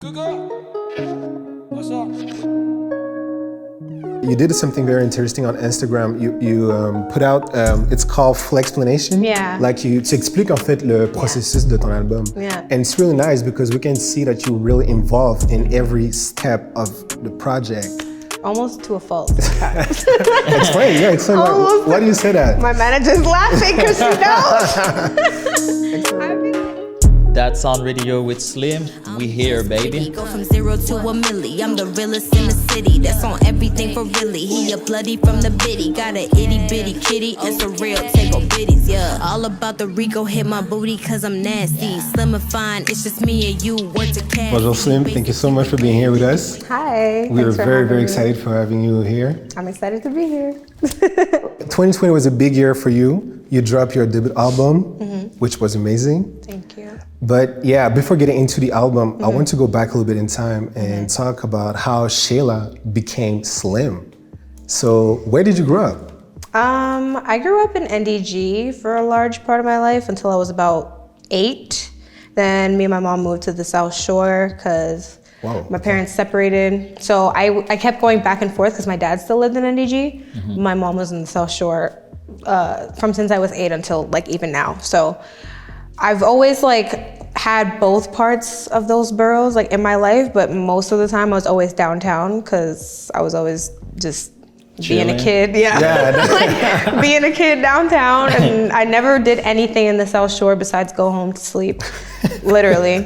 You did something very interesting on Instagram. You put out, it's called Flexplanation. Yeah. Like tu expliques en fait le processus de ton album. Yeah. And it's really nice because we can see that you're really involved in every step of the project. Almost to a fault. Explain, why do you say that? My manager's laughing because she knows. DatSoundRadio with Slim, we here, baby. Go from 0 to a milli, I'm the realest in the city. That's on everything for really. He a bloody from the bitty, got a itty bitty kitty. It's a real take on biddies, yeah. All about the Rico, hit my booty cause I'm nasty. Slim and fine, it's just me and you, worth the cash. Bonjour Slim, thank you so much for being here with us. Hi. We are very excited for having you here. I'm excited to be here. 2020 was a big year for you. You dropped your debut album, which was amazing. Thank you. But yeah, before getting into the album, I want to go back a little bit in time and talk about how Shailah became Slim. So where did you grow up? I grew up in NDG for a large part of my life until I was about 8. Then me and my mom moved to the South Shore because my parents separated. So I kept going back and forth because my dad still lived in NDG. My mom was in the South Shore from since I was 8 until like even now. So I've always like had both parts of those boroughs like in my life, but most of the time I was always downtown because I was always just being a kid. Like, being a kid downtown, and I never did anything in the South Shore besides go home to sleep, literally.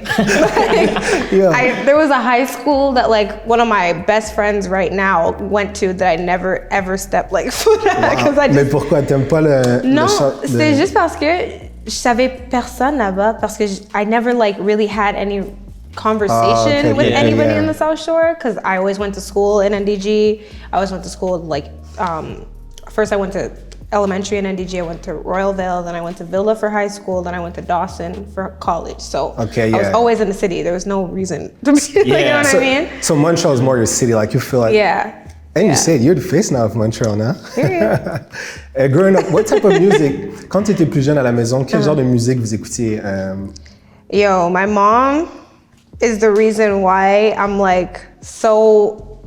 There was a high school that like one of my best friends right now went to that I never ever stepped like foot at because I just... Mais pourquoi t'aimes pas le... Non, c'était juste parce que je savais personne là-bas parce que I never like really had any conversation with anybody in the South Shore because I always went to school in NDG. I always went to school like, first I went to elementary in NDG, I went to Royalville, then I went to Villa for high school, then I went to Dawson for college. So I was always in the city. There was no reason to be, like, you know what I mean? So Montreal is more your city, like you feel like... And you said you're the face now of Montreal, now. Growing up, what type of music, quand tu étais plus jeune à la maison, quel genre de musique vous écoutiez? Yo, my mom is the reason why I'm like so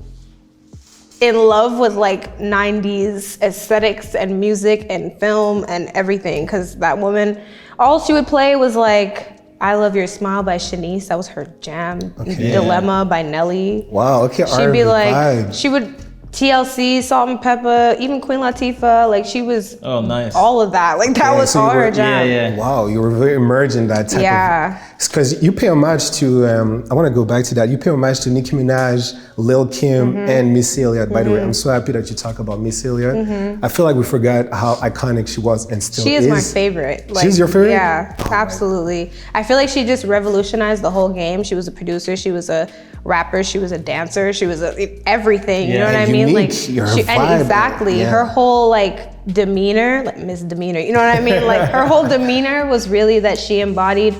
in love with like 90s aesthetics and music and film and everything. Cause that woman, all she would play was like, I Love Your Smile by Shanice, that was her jam. Dilemma by Nelly. Wow, okay, She'd be like, she would, TLC, Salt and Pepper, even Queen Latifah, like she was all of that. Like that was all her jam. Wow, you were very immersed in that type of... Because you pay homage to, I want to go back to that, you pay homage to Nicki Minaj, Lil Kim, and Missy Elliott. By the way, I'm so happy that you talk about Missy Elliott. I feel like we forgot how iconic she was and still is. She is my favorite. Like, she's your favorite? Yeah, absolutely. I feel like she just revolutionized the whole game. She was a producer, she was a rapper, she was a dancer, she was everything, you know what I mean? Unique, like exactly, her whole like demeanor, like misdemeanor, you know what I mean? Like her whole demeanor was really that she embodied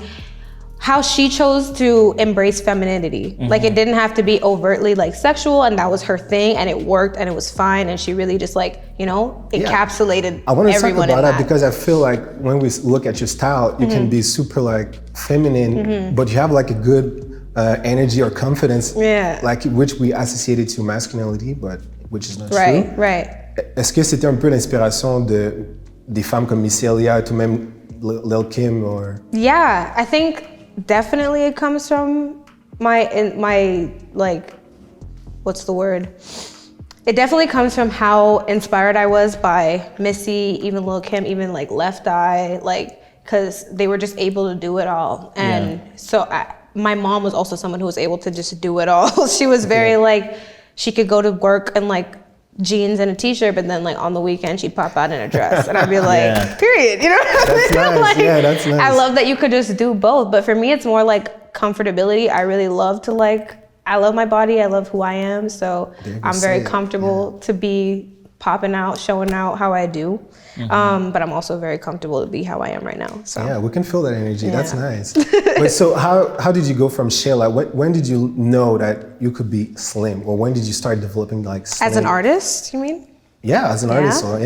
how she chose to embrace femininity. Like it didn't have to be overtly like sexual, and that was her thing, and it worked, and it was fine, and she really just like, you know, encapsulated I want to talk everyone about in that because I feel like when we look at your style, you can be super like feminine, but you have like a good energy or confidence, like which we associated to masculinity, but which is not true. Right. Est-ce que c'était un peu l'inspiration des femmes comme Missy Elliott ou même Lil Kim or? Yeah, I think definitely it comes from my like, what's the word? It definitely comes from how inspired I was by Missy, even Lil Kim, even like Left Eye, like, cause they were just able to do it all. And so my mom was also someone who was able to just do it all. She was very like, she could go to work in like jeans and a t-shirt, but then like on the weekend she'd pop out in a dress, and I'd be like, period, you know what I mean? Nice. Like, That's nice. I love that you could just do both, but for me it's more like comfortability. I really love to like, I love my body, I love who I am, so I'm very comfortable to be popping out, showing out how I do. But I'm also very comfortable to be how I am right now. So yeah, we can feel that energy. That's nice. But so how did you go from Shailah? When did you know that you could be Slim, or when did you start developing like Slim? As an artist, you mean? Yeah, as an artist. So,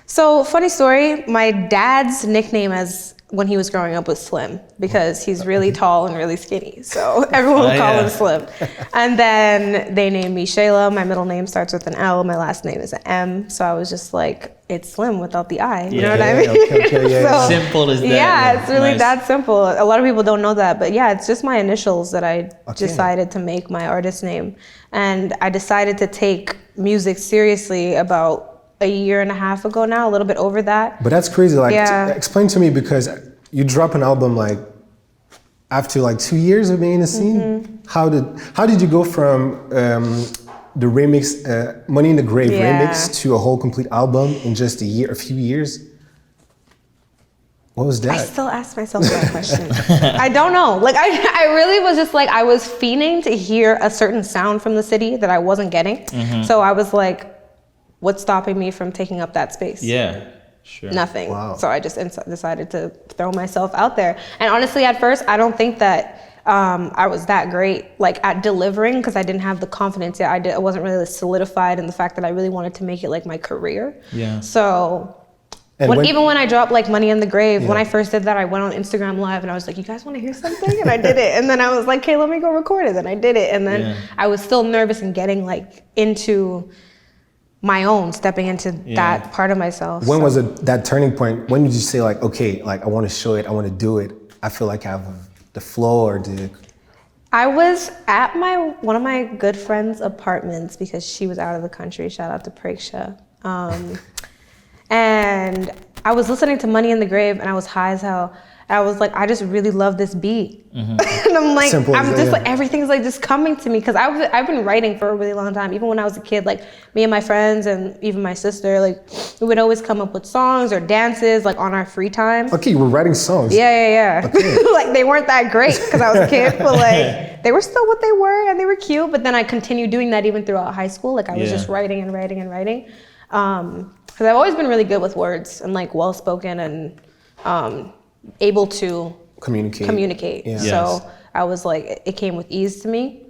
So funny story. My dad's nickname as when he was growing up was Slim because he's really tall and really skinny. So everyone would call him Slim. And then they named me Shailah. My middle name starts with an L. My last name is an M. So I was just like, it's Slim without the I. You know what I mean? So, simple as that. Yeah, it's really that simple. A lot of people don't know that. But yeah, it's just my initials that I decided to make my artist name. And I decided to take music seriously about a year and a half ago now, a little bit over that. But that's crazy. Like, explain to me, because you drop an album like after like 2 years of being in the scene. How did you go from the remix, Money in the Grave remix, to a whole complete album in just a few years? What was that? I still ask myself that question. I don't know. Like, I really was just like, I was fiending to hear a certain sound from the city that I wasn't getting. So I was like, what's stopping me from taking up that space? Yeah, sure. Nothing. Wow. So I just decided to throw myself out there. And honestly, at first, I don't think that I was that great like at delivering because I didn't have the confidence yet. I wasn't really solidified in the fact that I really wanted to make it like my career. Yeah. So even when I dropped like Money in the Grave, when I first did that, I went on Instagram Live and I was like, you guys want to hear something? And I did it. And then I was like, okay, let me go record it. And I did it. And then I was still nervous and getting like into my own, stepping into that part of myself. When was it that turning point? When did you say like, okay, like I want to show it, I want to do it. I feel like I have the flow or the... I was at one of my good friend's apartments because she was out of the country. Shout out to Preksha. And I was listening to Money in the Grave and I was high as hell. I was like, I just really love this beat. And I'm like, like, everything's like just coming to me. Cause I've been writing for a really long time. Even when I was a kid, like me and my friends and even my sister, like we would always come up with songs or dances like on our free time. Okay, you were writing songs. Yeah. Okay. Like they weren't that great cause I was a kid, but like they were still what they were and they were cute. But then I continued doing that even throughout high school. Like I was just writing and writing and writing. Cause I've always been really good with words and like well-spoken and, able to communicate. Yeah. So I was like, it came with ease to me.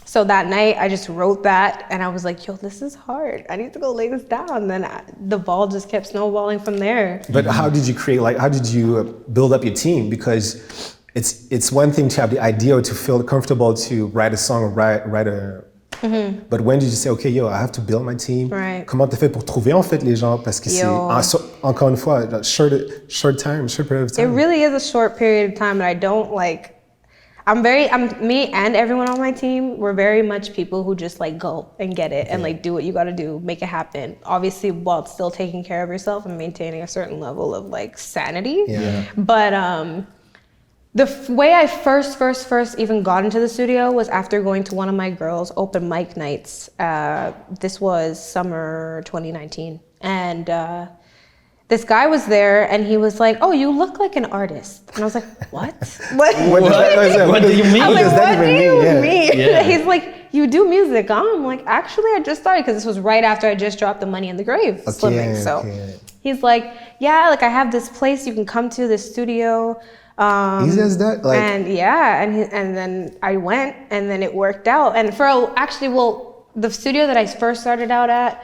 So that night I just wrote that and I was like, yo, this is hard. I need to go lay this down. Then the ball just kept snowballing from there. But how did you create, like, how did you build up your team? Because it's one thing to have the idea or to feel comfortable to write a song or write a... But when did you say, okay, yo, I have to build my team? Right. Comment t'as fait pour trouver en fait les gens? Parce que c'est encore une fois short period of time. It really is a short period of time, and I don't like. Me and everyone on my team, we're very much people who just like go and get it and like do what you got to do, make it happen. Obviously, while still taking care of yourself and maintaining a certain level of like sanity. Yeah. But the way I first even got into the studio was after going to one of my girls' open mic nights. This was summer 2019. And this guy was there and he was like, oh, you look like an artist. And I was like, what? What do you mean? I was like, what do you mean? Yeah. He's like, you do music, huh? I'm like, actually, I just started because this was right after I just dropped the Money in the Grave slimming. So he's like, yeah, like I have this place you can come to, this studio. Easy as that? Like, and and then I went and then it worked out. And the studio that I first started out at,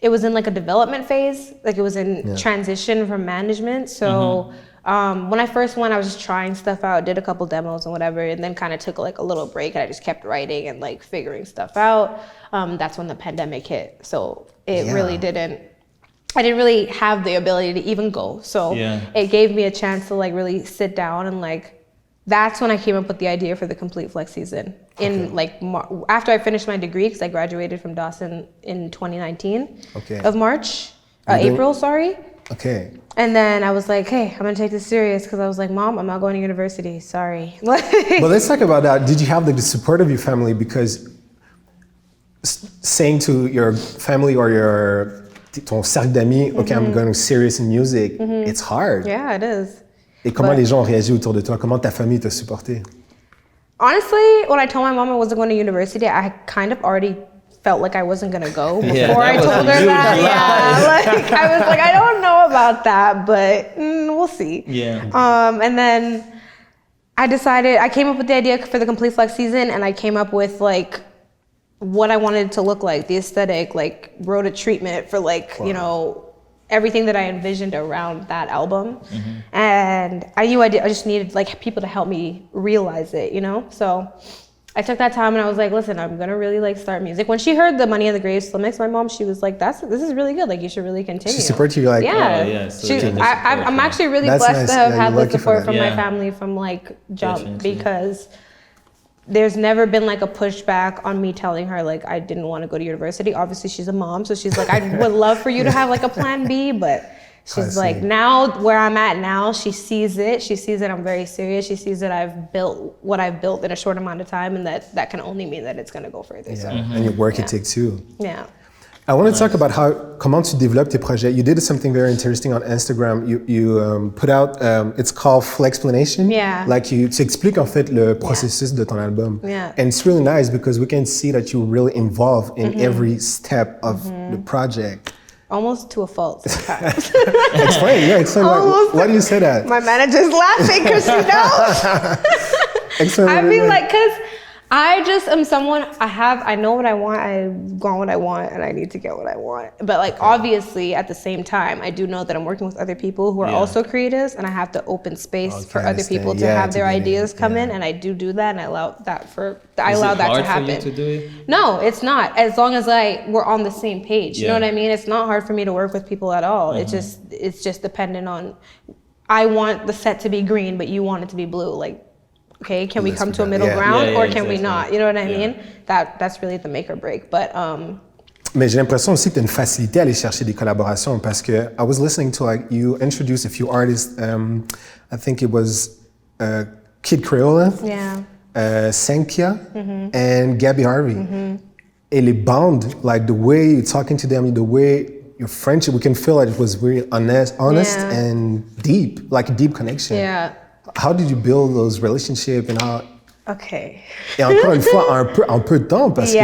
it was in like a development phase, like it was in transition from management. So when I first went, I was just trying stuff out, did a couple demos and whatever, and then kind of took like a little break and I just kept writing and like figuring stuff out. That's when the pandemic hit. So it really I didn't really have the ability to even go. So it gave me a chance to like really sit down and like, that's when I came up with the idea for the Complete Flex season. In like, after I finished my degree, because I graduated from Dawson in 2019 of March, April, sorry. Okay. And then I was like, hey, I'm gonna take this serious because I was like, Mom, I'm not going to university, sorry. But let's talk about that. Did you have the support of your family? Because saying to your family or ton cercle d'amis, okay, I'm going serious in music, it's hard. Yeah, it is. Et comment les gens ont réagi autour de toi? Comment ta famille t'a supporté? Honestly, when I told my mom I wasn't going to university, I kind of already felt like I wasn't going to go before I told her that. Yeah, like I was like, I don't know about that, but we'll see. Yeah. And then I came up with the idea for the Complete Flex season, and I came up with like what I wanted it to look like, the aesthetic, like wrote a treatment for like, you know, everything that I envisioned around that album. And I knew I just needed like people to help me realize it, you know? So I took that time and I was like, listen, I'm gonna really like start music. When she heard the Money in the Grave Slim Mix, my mom, she was like, this is really good. Like you should really continue. She supports you like, yeah. I'm actually really blessed to have had the support from my family from like jump because there's never been like a pushback on me telling her like I didn't want to go to university. Obviously she's a mom, so she's like, I would love for you to have like a plan B, but she's like, now where I'm at now, she sees it. She sees that I'm very serious. She sees that I've built what I've built in a short amount of time, and that can only mean that it's going to go further. Yeah. So. And your work ethic too. Yeah. I want to talk about comment tu développes tes projets. You did something very interesting on Instagram. You put out, it's called Flexplanation. Yeah. Like tu expliques en fait le processus de ton album. Yeah. And it's really nice because we can see that you're really involved in every step of the project. Almost to a fault sometimes. Explain why do you say that? My manager's laughing because she knows. I mean, like, because I just am someone, I know what I want, I want what I want, and I need to get what I want. But like, obviously, at the same time, I do know that I'm working with other people who are also creatives, and I have to open space for other people to have their ideas come in, and I do that, and I allow that to happen. Is it hard for you to do it? No, it's not. As long as we're on the same page, you know what I mean? It's not hard for me to work with people at all. It's just dependent on, I want the set to be green, but you want it to be blue. Like, okay, can we come to a middle ground or can we not? You know what I mean? That's really the make or break. But Mais j'ai l'impression aussi que tu as une facilité à aller chercher des collaborations parce que I was listening to like you introduced a few artists. I think it was Kid Crayola, Senkia, and Gabby Harvey. Et les bandes, like the way you're talking to them, the way your friendship, we can feel like it was really honest and deep, like a deep connection. Yeah. How did you build those relationships and how? Okay. Et encore une fois, en peu de temps parce que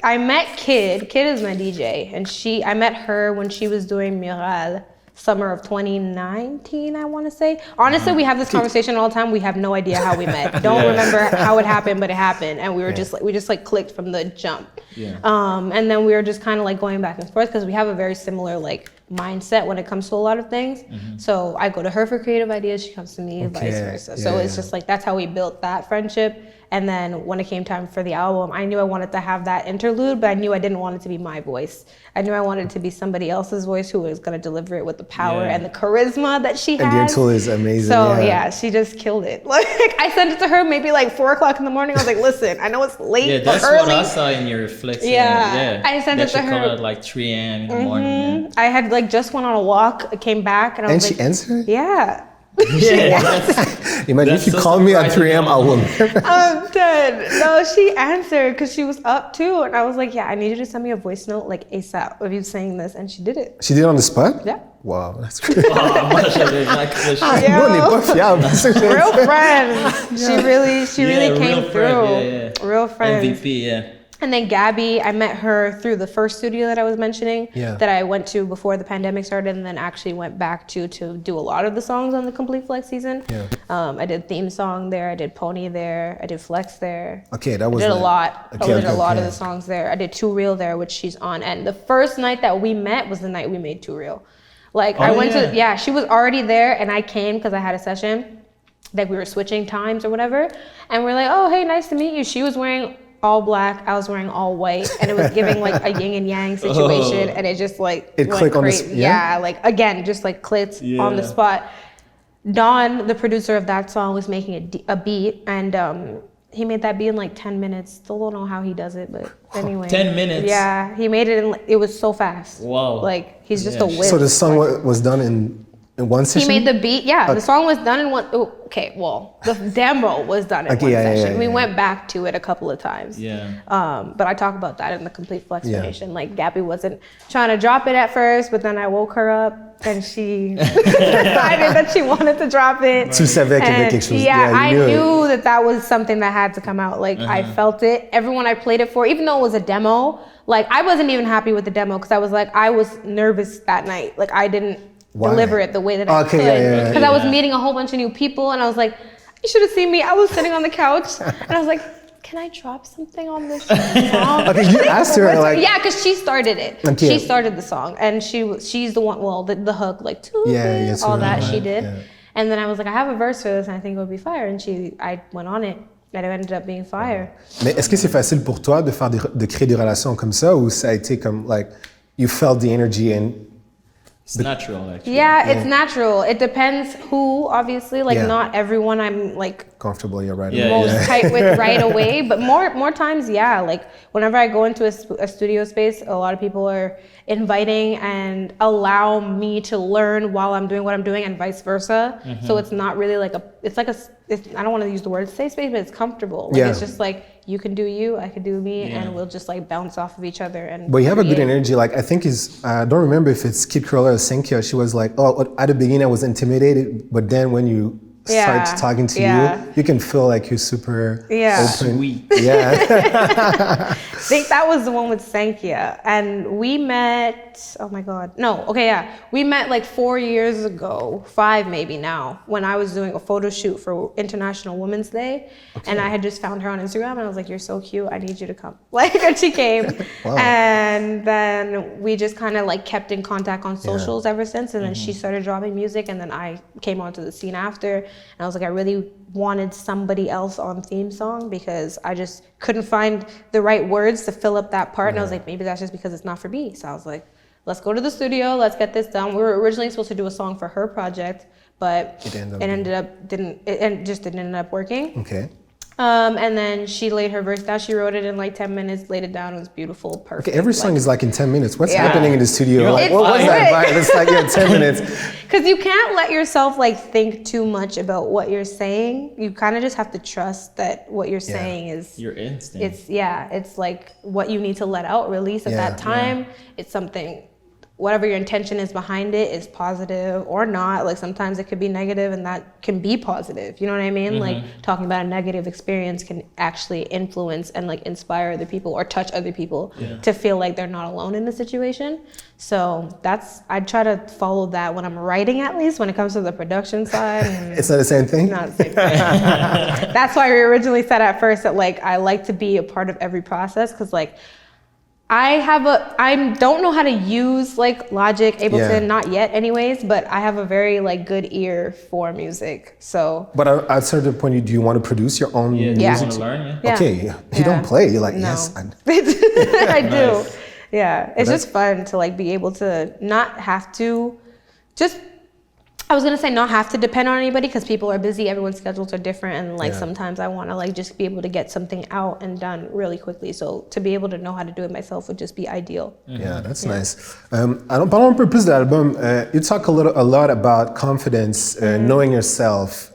I met Kid. Kid is my DJ, and I met her when she was doing Mural, summer of 2019, I want to say. Honestly, we have this conversation all the time. We have no idea how we met. Don't remember how it happened, but it happened, and we were just like clicked from the jump. Yeah. And then we were just kind of like going back and forth because we have a very similar like mindset when it comes to a lot of things. So I go to her for creative ideas, she comes to me, vice versa. So it's just like that's how we built that friendship. And then when it came time for the album, I knew I wanted to have that interlude, but I knew I didn't want it to be my voice. I knew I wanted it to be somebody else's voice who was going to deliver it with the power and the charisma that she has. And the interlude is amazing. So she just killed it. Like I sent it to her maybe like 4:00 in the morning. I was like, listen, I know it's late, that's but early. what I saw in your Flex. I sent it to her at like 3 a.m. in the morning. I had like just went on a walk, came back, and I was like, she answered? Yeah. Imagine if you called me at 3 a.m. I will never. I'm dead. No, she answered because she was up too, and I was like, I need you to send me a voice note like ASAP of you saying this, and she did it. She did it on the spot? Yeah. Wow, that's crazy. Real friends. She really came through. Real friends. MVP, And then Gabby, I met her through the first studio that I was mentioning that I went to before the pandemic started, and then actually went back to do a lot of the songs on the Complete Flex season. I did theme song there, I did Pony there, I did Flex there. Okay, that was I did a lot. I did a lot of the songs there. I did Too Real there, which she's on. And the first night that we met was the night we made Too Real. Like I went to, she was already there, and I came because I had a session. Like we were switching times or whatever. And we're like, oh, hey, nice to meet you. She was wearing all black, I was wearing all white, and it was giving like a yin and yang situation, and it just like it clicked on the spot. Like again, just like clicked on the spot. Don, the producer of that song, was making a beat, and he made that beat in like 10 minutes. Still don't know how he does it, but anyway. 10 minutes? Yeah, he made it it was so fast. Wow. Like he's just a whiz. So the song was done in one session? He made the beat, the song was done in one, the demo was done in one session. We went back to it a couple of times. But I talk about that in the Complete Flexplanation. Like Gabby wasn't trying to drop it at first, but then I woke her up and she decided that she wanted to drop it. Tu savais qu'il y avait quelque chose. I knew that was something that had to come out. Like I felt it. Everyone I played it for, even though it was a demo, like I wasn't even happy with the demo because I was like, I was nervous that night. Like I didn't deliver it the way that I could. Because I was meeting a whole bunch of new people, and I was like, you should have seen me. I was sitting on the couch, and I was like, can I drop something on this song? Okay, you asked her like... Yeah, because she started it. Okay. She started the song, and she's the one, well, the hook, like, all that she did. Yeah. And then I was like, I have a verse for this, and I think it would be fire. And I went on it, and it ended up being fire. Mais est-ce que c'est facile pour toi de créer des relations comme ça, ou ça a été comme, like, you felt the energy and... It's natural, actually. Yeah, it's natural. It depends who, obviously. Like, not everyone I'm, like... comfortable, you're right. Most tight with right away. But more times, yeah. Like, whenever I go into a studio space, a lot of people are inviting and allow me to learn while I'm doing what I'm doing, and vice versa. Mm-hmm. So it's not really like I don't want to use the word safe space, but it's comfortable. Like, it's just like, you can do you, I can do me, and we'll just like bounce off of each other. And but you have a good energy. Like, I think I don't remember if it's Kid Cruella or Cynthia. She was like, oh, at the beginning I was intimidated, but then when you start talking to you can feel like you're super open. Sweet. Yeah. I think that was the one with Sankhya, and we met, we met like 4 years ago, 5 maybe now, when I was doing a photo shoot for International Women's Day. And I had just found her on Instagram, and I was like, you're so cute, I need you to come. Like, and she came. Wow. And then we just kind of like kept in contact on socials ever since, and then she started dropping music, and then I came onto the scene after. And I was like, I really wanted somebody else on theme song, because I just couldn't find the right words to fill up that part. And I was like, maybe that's just because it's not for me. So I was like, let's go to the studio, let's get this done. We were originally supposed to do a song for her project, but it just didn't end up working. Okay. And then she laid her verse down. She wrote it in like 10 minutes, laid it down. It was beautiful, perfect. Okay, every song is like in 10 minutes. What's happening in the studio? Like, what was that vibe? It's like, 10 minutes. Because you can't let yourself like think too much about what you're saying. You kind of just have to trust that what you're saying is your instinct. It's like what you need to let out, release at that time. Yeah. It's something, whatever your intention is behind it is positive or not. Like, sometimes it could be negative, and that can be positive. You know what I mean? Mm-hmm. Like, talking about a negative experience can actually influence and like inspire other people or touch other people to feel like they're not alone in the situation. So I try to follow that when I'm writing, at least when it comes to the production side. It's not the same thing? Not the same thing. That's why we originally said at first that like I like to be a part of every process, because like I don't know how to use like Logic, Ableton, not yet anyways, but I have a very like good ear for music, so. But at a certain point, do you want to produce your own music? You want to learn, Okay, you don't play, you're like, yes. I do, It's just fun to like be able to not have to I was gonna say not have to depend on anybody, because people are busy, everyone's schedules are different, and like sometimes I want to like just be able to get something out and done really quickly. So to be able to know how to do it myself would just be ideal. Yeah, that's nice. Parlons un peu plus de l'album. You talk a lot about confidence, knowing yourself,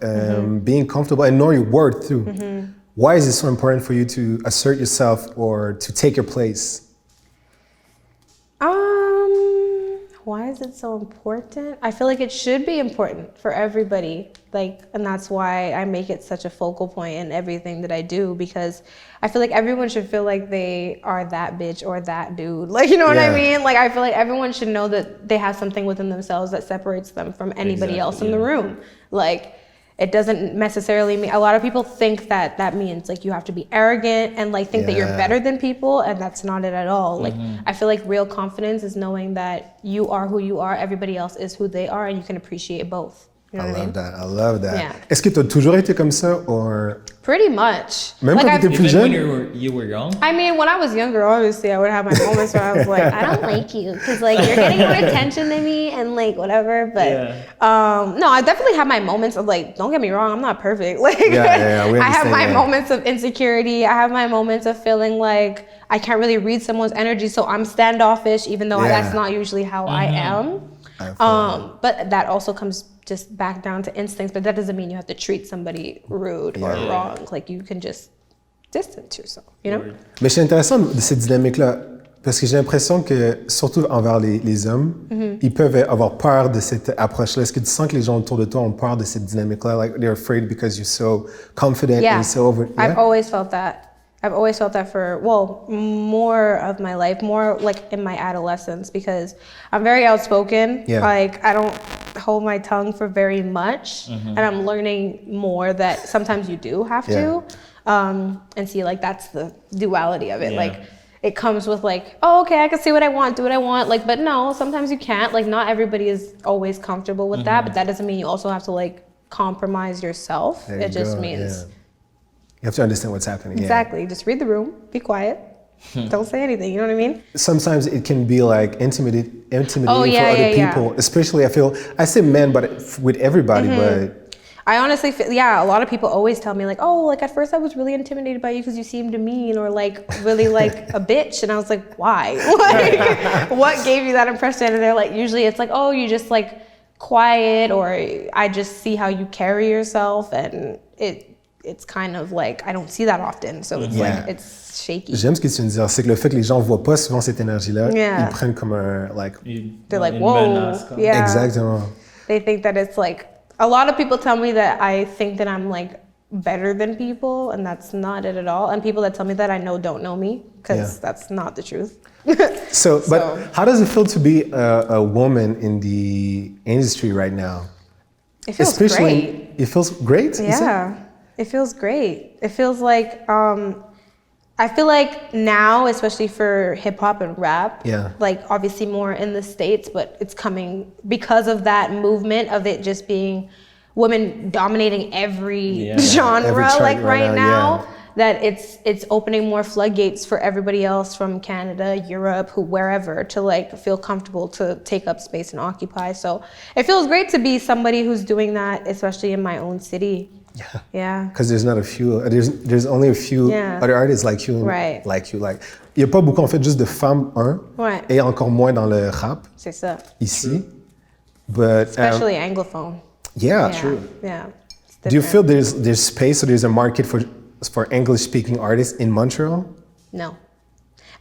being comfortable, and knowing your worth too. Mm-hmm. Why is it so important for you to assert yourself or to take your place? Why is it so important? I feel like it should be important for everybody. Like, and that's why I make it such a focal point in everything that I do, because I feel like everyone should feel like they are that bitch or that dude. Like, you know what I mean? Like, I feel like everyone should know that they have something within themselves that separates them from anybody else in the room. Like, it doesn't necessarily mean, a lot of people think that means like you have to be arrogant and like think that you're better than people, and that's not it at all. Like, I feel like real confidence is knowing that you are who you are, everybody else is who they are, and you can appreciate both. You know I love that. Yeah. Est-ce que tu as toujours été comme ça, or? Pretty much. Même quand tu étais plus jeune? When you were young? I mean, when I was younger, obviously, I would have my moments where I was like, I don't like you, because like you're getting more attention than me and like whatever. But no, I definitely have my moments of like, don't get me wrong, I'm not perfect. Like, I have my moments of insecurity. I have my moments of feeling like I can't really read someone's energy, so I'm standoffish, even though that's not usually how I am. But that also comes just back down to instincts, but that doesn't mean you have to treat somebody rude or wrong. Like, you can just distance yourself, you know? Mais c'est intéressant de cette dynamique-là, parce que j'ai l'impression que, surtout envers les hommes, ils peuvent avoir peur de cette approche-là. Est-ce que tu sens que les gens autour de toi ont peur de cette dynamique-là? Like, they're afraid because you're so confident and so over... I've always felt that. I've always felt that for, more of my life, more like in my adolescence, because I'm very outspoken. Like, I don't hold my tongue for very much, and I'm learning more that sometimes you do have to. and see like that's the duality of it. Like it comes with like, oh, okay, I can say what I want, do what I want. Like, but no, sometimes you can't. Like, not everybody is always comfortable with that, but that doesn't mean you also have to like compromise yourself. It just means you have to understand what's happening. Exactly. Just read the room, be quiet. Don't say anything, you know what I mean? Sometimes it can be like intimidating for other people, especially I say men, but with everybody, but I honestly feel, a lot of people always tell me like, oh, like at first I was really intimidated by you because you seemed mean or like really like a bitch. And I was like, why? Like, what gave you that impression? And they're like, usually it's like, oh, you just like quiet, or I just see how you carry yourself. And it's kind of like, I don't see that often. So it's like, it's shaky. J'aime ce que tu viens de dire, c'est que le fait que les gens voient pas souvent cette énergie-là, ils prennent comme un, like... They're like, whoa. Yeah. Exactement. They think that it's like, a lot of people tell me that I think that I'm like better than people, and that's not it at all. And people that tell me that I know don't know me, because that's not the truth. But how does it feel to be a woman in the industry right now? It feels great. It feels great? Yeah, it feels great. It feels like, I feel like now, especially for hip hop and rap, like obviously more in the States, but it's coming because of that movement of it just being women dominating every genre, like right now, that it's opening more floodgates for everybody else from Canada, Europe, wherever, to like feel comfortable to take up space and occupy. So it feels great to be somebody who's doing that, especially in my own city. Yeah. Because there's not a few. There's only a few other artists like you. Right. Like you. Like, il y a pas beaucoup en fait juste de femmes et encore moins dans le rap. C'est ça. Ici. But especially anglophone. Yeah. True. Yeah. Do you feel there's space or there's a market for English speaking artists in Montreal? No.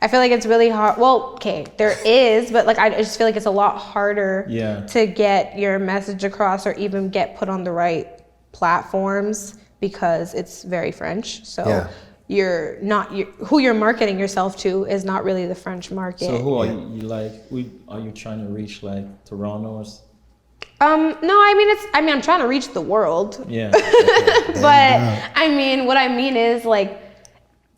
I feel like it's really hard. Well, okay, there is, but like I just feel like it's a lot harder to get your message across or even get put on the right platforms because it's very French. So you're not who you're marketing yourself to is not really the French market. So who are you like? Are you trying to reach like Toronto? No, I'm trying to reach the world. Yeah. But I mean, what I mean is like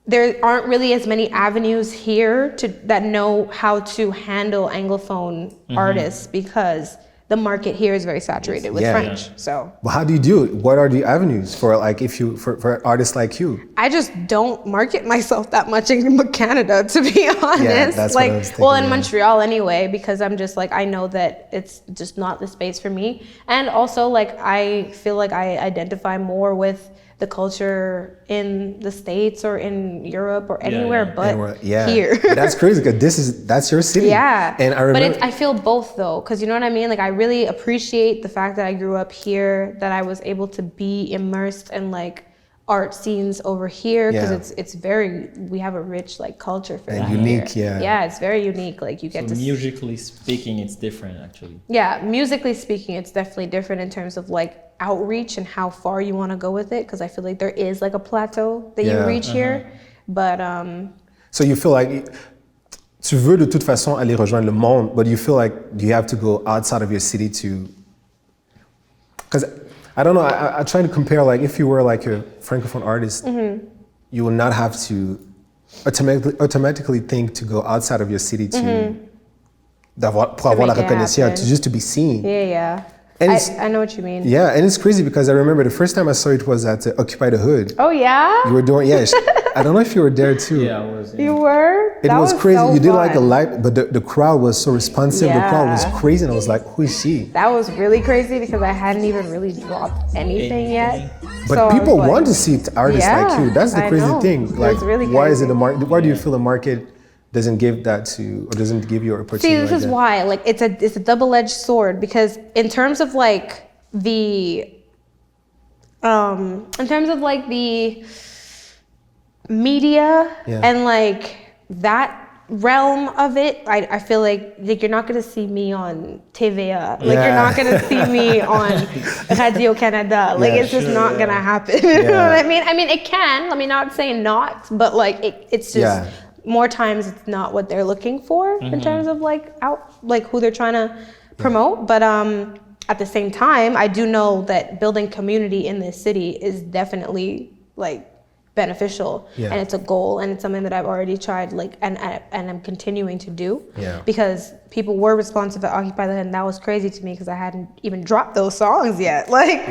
there aren't really as many avenues here that know how to handle Anglophone artists because the market here is very saturated with French. So well, how do you do it? What are the avenues for like for artists like you? I just don't market myself that much in Canada, to be honest. Yeah, that's like what I was thinking, in Montreal anyway, because I'm just like I know that it's just not the space for me. And also like I feel like I identify more with the culture in the States or in Europe or anywhere but here. That's crazy because that's your city. Yeah. And I remember, but I feel both though, because you know what I mean? Like I really appreciate the fact that I grew up here, that I was able to be immersed in like art scenes over here because it's very, we have a rich like culture for that. Unique, here. Yeah, it's very unique. Like you get to musically speaking, it's different actually. Yeah, musically speaking, it's definitely different in terms of like outreach and how far you want to go with it, because I feel like there is like a plateau that you reach here, but so you feel like tu veux de toute façon aller rejoindre le monde, but you feel like you have to go outside of your city to, because I don't know, I try to compare like if you were like a francophone artist, you will not have to automatically think to go outside of your city to pour avoir la reconnaissance, just to be seen. Yeah. And I know what you mean. Yeah, and it's crazy because I remember the first time I saw it was at Occupy the Hood. Oh yeah? You were doing, I don't know if you were there too. Yeah, I was. Yeah. You were? It was crazy. So you did fun. like a live, but the crowd was so responsive. The crowd was crazy, and I was like, who is she? That was really crazy because I hadn't even really dropped anything yet. But so people want to see artists like you. That's the crazy thing. Like, really why is it why do you feel the market doesn't give that to, or doesning give you an opportunity? See, this is why. Like, it's a double-edged sword, because in terms of like the media and like that realm of it, I feel like you're not gonna see me on TVA. Like you're not gonna see me on Radio Canada. Like it's just not gonna happen. You know what I mean? I mean, it can. Let me not say not, but like it's just more times it's not what they're looking for in terms of like who they're trying to promote. But at the same time, I do know that building community in this city is definitely like beneficial, and it's a goal, and it's something that I've already tried, like, and I'm continuing to do, because people were responsive at Occupy the Hood, and that was crazy to me because I hadn't even dropped those songs yet, like,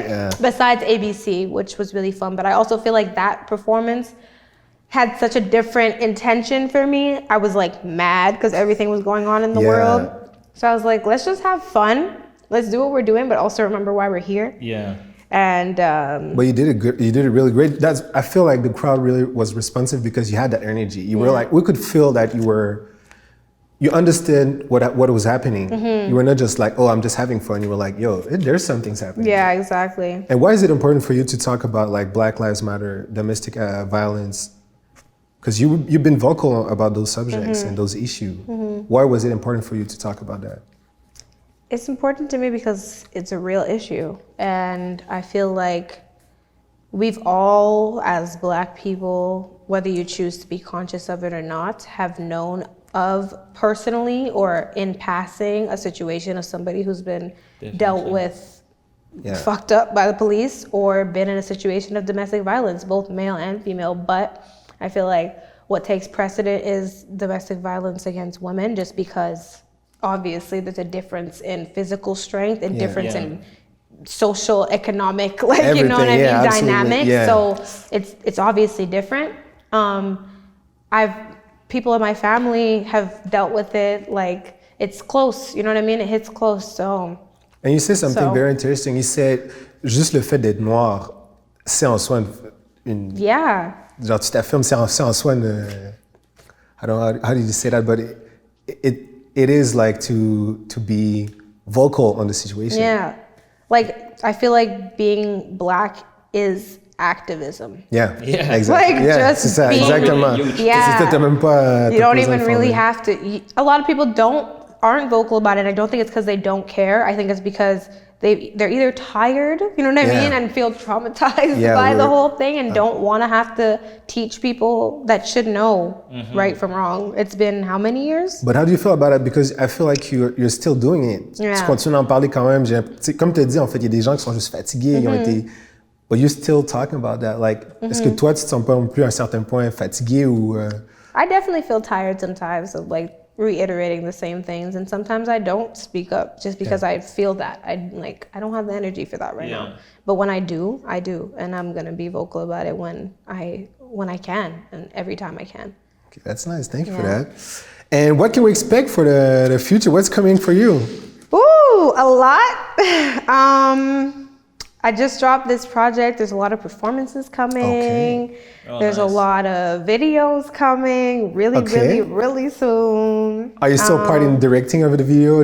besides ABC, which was really fun. But I also feel like that performance had such a different intention for me. I was like mad because everything was going on in the world, so I was like, let's just have fun, let's do what we're doing, but also remember why we're here. And but you did it good. You did it really great. I feel like the crowd really was responsive because you had that energy. You were like, we could feel that you understood what was happening. You were not just like, oh, I'm just having fun. You were like, yo, there's something's happening. Yeah, exactly. And why is it important for you to talk about like Black Lives Matter, domestic violence? Because you've been vocal about those subjects and those issues. Why was it important for you to talk about that? It's important to me because it's a real issue, and I feel like we've all, as Black people, whether you choose to be conscious of it or not, have known of personally or in passing a situation of somebody who's been dealt with, fucked up by the police, or been in a situation of domestic violence, both male and female. But I feel like what takes precedent is domestic violence against women, just because obviously there's a difference in physical strength and difference in social, economic, like, everything, you know what I mean, dynamics. So it's obviously different. People in my family have dealt with it, like, it's close, you know what I mean? It hits close to home. And you said something very interesting. You said, juste le fait d'être noir, c'est en soi une... Genre, tu t'affirmes, c'est en soi une... I don't know, how did you say that? But it is like to be vocal on the situation. Yeah, like, I feel like being Black is activism. Exactly. Like, just c'est ça, being, exactement. You don't even really have to. A lot of people aren't vocal about it. I don't think it's because they don't care. I think it's because they're either tired, you know what I mean, and feel traumatized by the whole thing, and don't want to have to teach people that should know right from wrong. It's been how many years? But how do you feel about it? Because I feel like you're still doing it. Tu continues d'en parler quand même. Comme tu as dit, en fait, il y a des gens qui sont juste fatigués, ils ont été... But you're still talking about that. Like, est-ce que toi, tu te sens pas non plus à un certain point fatigué ou... I definitely feel tired sometimes of, like, reiterating the same things, and sometimes I don't speak up just because I feel that I don't have the energy for that right now. But when I do, and I'm gonna be vocal about it when I can, and every time I can. Okay, that's nice. Thank you for that. And what can we expect for the future? What's coming for you? Ooh, a lot. I just dropped this project. There's a lot of performances coming. There's a lot of videos coming really soon. Are you still part in directing of the video?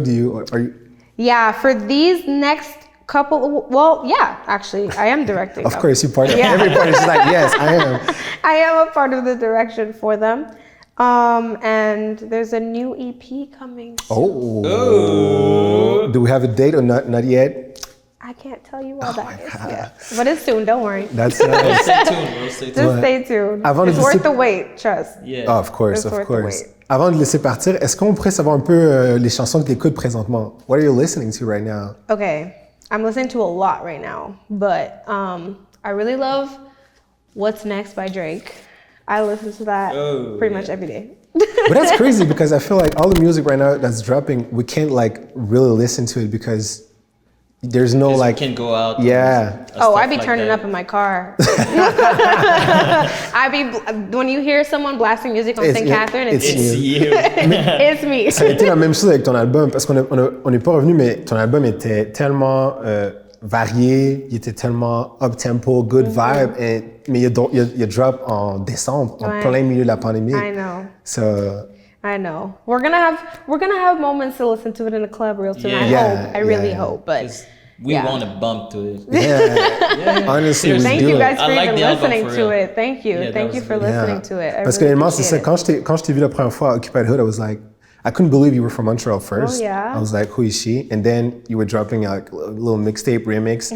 Are you? Yeah, for these next couple, well, yeah, actually, I am directing. Of course, you're part of every part is like, yes, I am. I am a part of the direction for them. And there's a new EP coming soon. Do we have a date or not yet? I can't tell you all that yet, but it's soon. Don't worry. That's nice. Just stay tuned. It's worth the wait. Trust. Oh, of course. Avant de laisser partir, est-ce qu'on pourrait savoir un peu les chansons que tu écoutes présentement? What are you listening to right now? Okay, I'm listening to a lot right now, but I really love What's Next by Drake. I listen to that pretty much every day. But that's crazy because I feel like all the music right now that's dropping, we can't like really listen to it because there's no like... You can go out. I be turning up in my car. When you hear someone blasting music on St. Catherine, it's you. It's me. Ça a été la même chose avec ton album parce qu'on n'est pas revenu, mais ton album était tellement varié, il était tellement up-tempo, good vibe, mais il drop en décembre, en plein milieu de la pandémie. I know. So... I know. We're gonna have moments to listen to it in the club real soon. I really hope. But we want to bump to it. Honestly, thank you guys for even listening to it. Thank you. Thank you for listening to it. Parce que honnêtement, c'est ça. Quand je t'ai vu la première fois à Occupy the Hood, I was like, I couldn't believe you were from Montreal first. I was like, who is she? And then you were dropping like a little mixtape remix,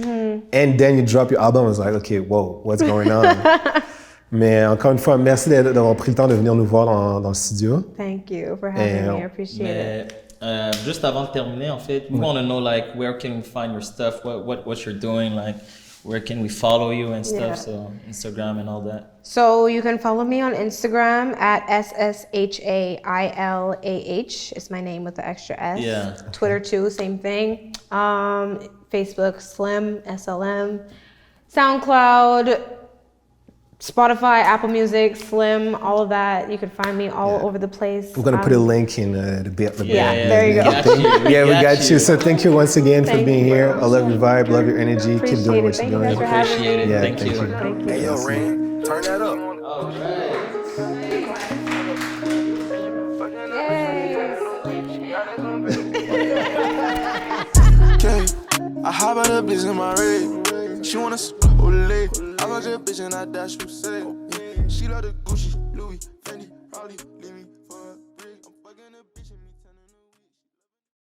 and then you drop your album. I was like, okay, whoa, what's going on? Mais encore une fois, merci d'avoir pris le temps de venir nous voir dans le studio. Thank you for having me. I appreciate it. Juste avant de terminer, en fait, we want to know like where can we find your stuff, what you're doing, like where can we follow you and stuff? So Instagram and all that. So you can follow me on Instagram at SSHAILAH. It's my name with the extra S. Yeah. Twitter too, same thing. Facebook, SLM, SLM. SoundCloud, Spotify, Apple Music, Slim, all of that. You can find me all over the place. I'm gonna put a link in the there you go. We got you. So thank you once again for being here. I love your vibe, love your energy. Keep doing what you're doing. Appreciate it. Yeah, thank you. Hey, yo, Rain, turn that up. All right. Okay, I hop out of bitch in my red. She wanna Olay. I got your bitch and I dash you say. She love the Gucci, Louis.